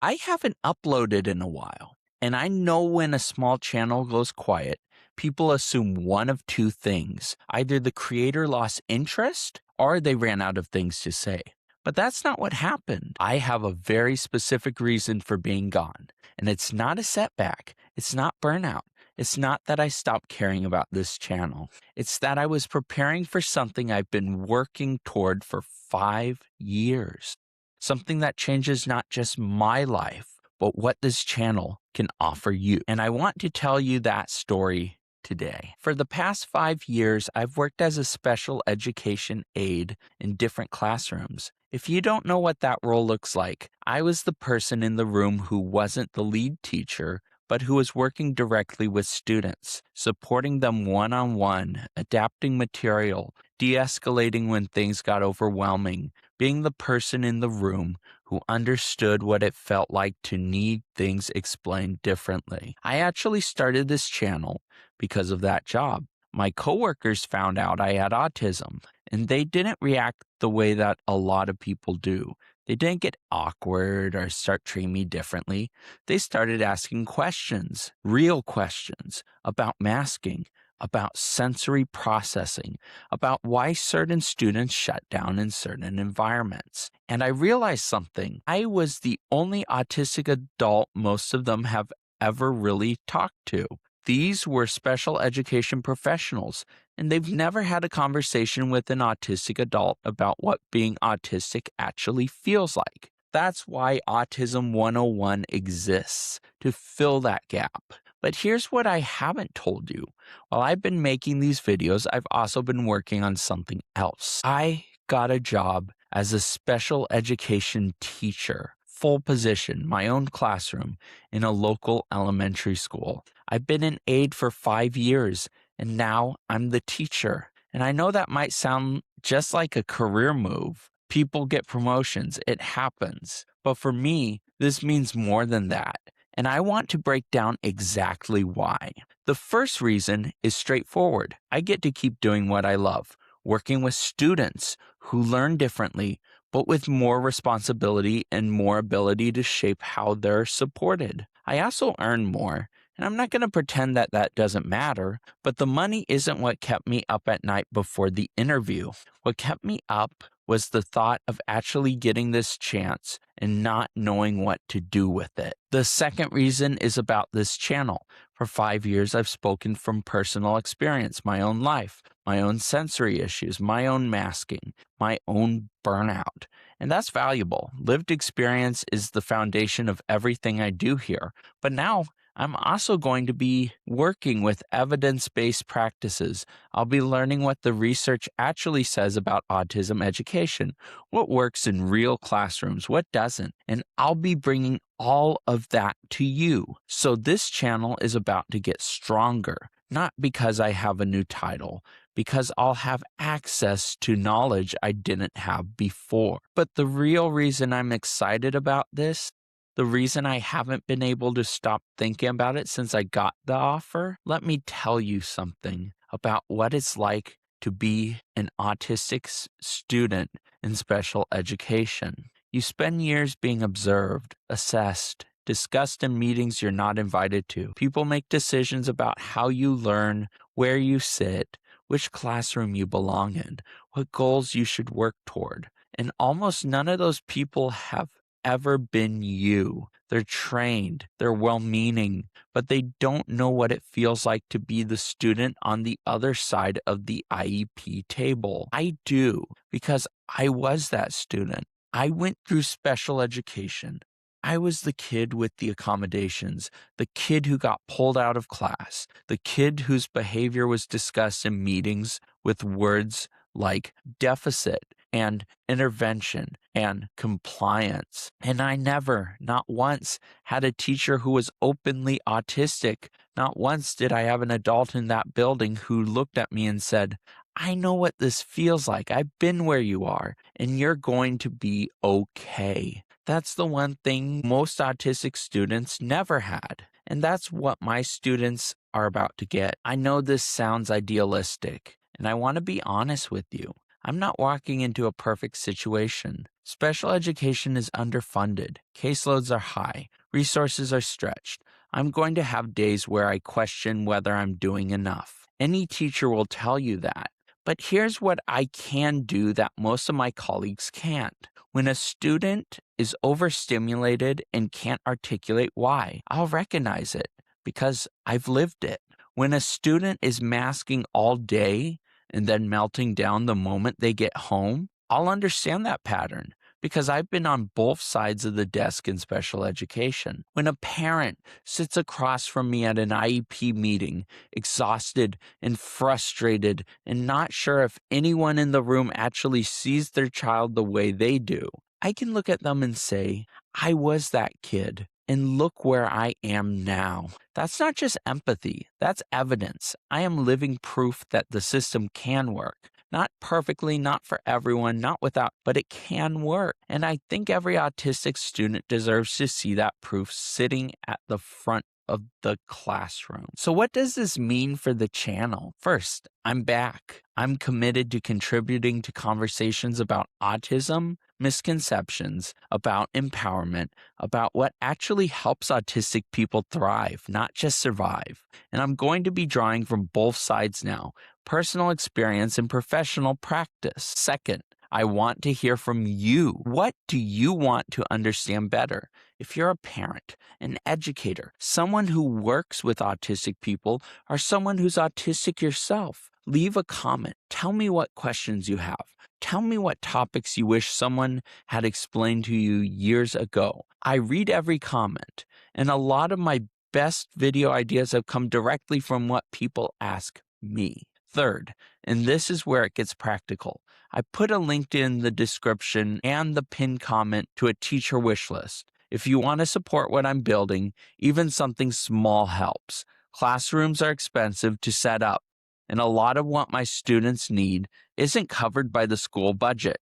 I haven't uploaded in a while, and I know when a small channel goes quiet, people assume one of two things. Either the creator lost interest or they ran out of things to say. But that's not what happened. I have a very specific reason for being gone, and it's not a setback. It's not burnout. It's not that I stopped caring about this channel. It's that I was preparing for something I've been working toward for 5 years. Something that changes not just my life, but what this channel can offer you. And I want to tell you that story today. For the past 5 years, I've worked as a special education aide in different classrooms. If you don't know what that role looks like, I was the person in the room who wasn't the lead teacher, but who was working directly with students, supporting them one-on-one, adapting material, de-escalating when things got overwhelming, being the person in the room who understood what it felt like to need things explained differently. I actually started this channel because of that job. My coworkers found out I had autism, and they didn't react the way that a lot of people do. They didn't get awkward or start treating me differently. They started asking questions, real questions, about masking, about sensory processing, about why certain students shut down in certain environments. And I realized something. I was the only autistic adult most of them have ever really talked to. These were special education professionals, and they've never had a conversation with an autistic adult about what being autistic actually feels like. That's why Autism 101 exists, to fill that gap. But here's what I haven't told you. While I've been making these videos, I've also been working on something else. I got a job as a special education teacher. Full position, my own classroom in a local elementary school. I've been an aide for 5 years, and now I'm the teacher. And I know that might sound just like a career move. People get promotions, it happens. But for me, this means more than that. And I want to break down exactly why. The first reason is straightforward. I get to keep doing what I love, working with students who learn differently, but with more responsibility and more ability to shape how they're supported. I also earn more, and I'm not going to pretend that that doesn't matter, but the money isn't what kept me up at night before the interview. What kept me up was the thought of actually getting this chance and not knowing what to do with it. The second reason is about this channel. For 5 years, I've spoken from personal experience, my own life, my own sensory issues, my own masking, my own burnout. And that's valuable. Lived experience is the foundation of everything I do here. But now I'm also going to be working with evidence-based practices. I'll be learning what the research actually says about autism education, what works in real classrooms, what doesn't, and I'll be bringing all of that to you. So this channel is about to get stronger, not because I have a new title, because I'll have access to knowledge I didn't have before. But the real reason I'm excited about this, the reason I haven't been able to stop thinking about it since I got the offer, let me tell you something about what it's like to be an autistic student in special education. You spend years being observed, assessed, discussed in meetings you're not invited to. People make decisions about how you learn, where you sit, which classroom you belong in, what goals you should work toward. And almost none of those people have ever been you. They're trained, they're well-meaning, but they don't know what it feels like to be the student on the other side of the IEP table. I do, because I was that student. I went through special education. I was the kid with the accommodations, the kid who got pulled out of class, the kid whose behavior was discussed in meetings with words like deficit and intervention and compliance. And I never, not once, had a teacher who was openly autistic. Not once did I have an adult in that building who looked at me and said, I know what this feels like. I've been where you are, and you're going to be okay. That's the one thing most autistic students never had. And that's what my students are about to get. I know this sounds idealistic, and I want to be honest with you. I'm not walking into a perfect situation. Special education is underfunded. Caseloads are high. Resources are stretched. I'm going to have days where I question whether I'm doing enough. Any teacher will tell you that. But here's what I can do that most of my colleagues can't. When a student is overstimulated and can't articulate why, I'll recognize it because I've lived it. When a student is masking all day and then melting down the moment they get home, I'll understand that pattern because I've been on both sides of the desk in special education. When a parent sits across from me at an IEP meeting, exhausted and frustrated and not sure if anyone in the room actually sees their child the way they do, I can look at them and say, I was that kid. And look where I am now. That's not just empathy, that's evidence. I am living proof that the system can work. Not perfectly, not for everyone, not without, but it can work. And I think every autistic student deserves to see that proof sitting at the front of the classroom. So what does this mean for the channel? First, I'm back. I'm committed to contributing to conversations about autism, misconceptions, about empowerment, about what actually helps autistic people thrive, not just survive. And I'm going to be drawing from both sides now, personal experience and professional practice. Second, I want to hear from you. What do you want to understand better? If you're a parent, an educator, someone who works with autistic people, or someone who's autistic yourself, leave a comment. Tell me what questions you have. Tell me what topics you wish someone had explained to you years ago. I read every comment, and a lot of my best video ideas have come directly from what people ask me. Third, and this is where it gets practical, I put a link in the description and the pinned comment to a teacher wish list. If you want to support what I'm building, even something small helps. Classrooms are expensive to set up, and a lot of what my students need isn't covered by the school budget.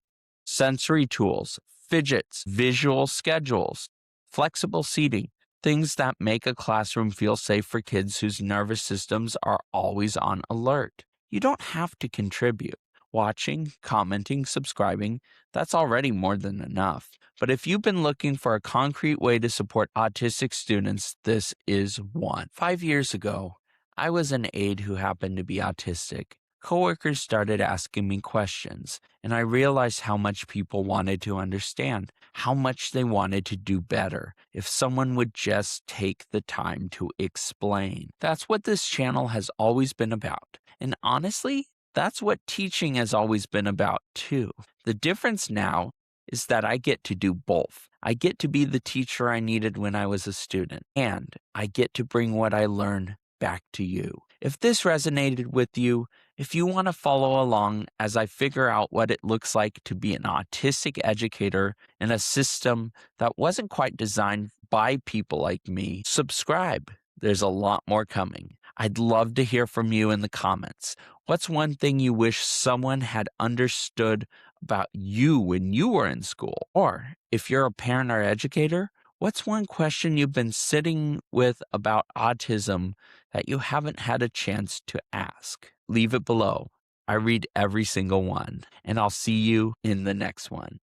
Sensory tools, fidgets, visual schedules, flexible seating, things that make a classroom feel safe for kids whose nervous systems are always on alert. You don't have to contribute. Watching, commenting, subscribing, that's already more than enough. But if you've been looking for a concrete way to support autistic students, this is one. 5 years ago, I was an aide who happened to be autistic. Coworkers started asking me questions, and I realized how much people wanted to understand, how much they wanted to do better if someone would just take the time to explain. That's what this channel has always been about. And honestly, that's what teaching has always been about too. The difference now is that I get to do both. I get to be the teacher I needed when I was a student, and I get to bring what I learned back to you. If this resonated with you, if you want to follow along as I figure out what it looks like to be an autistic educator in a system that wasn't quite designed by people like me, subscribe. There's a lot more coming. I'd love to hear from you in the comments. What's one thing you wish someone had understood about you when you were in school? Or if you're a parent or educator, what's one question you've been sitting with about autism that you haven't had a chance to ask? Leave it below. I read every single one, and I'll see you in the next one.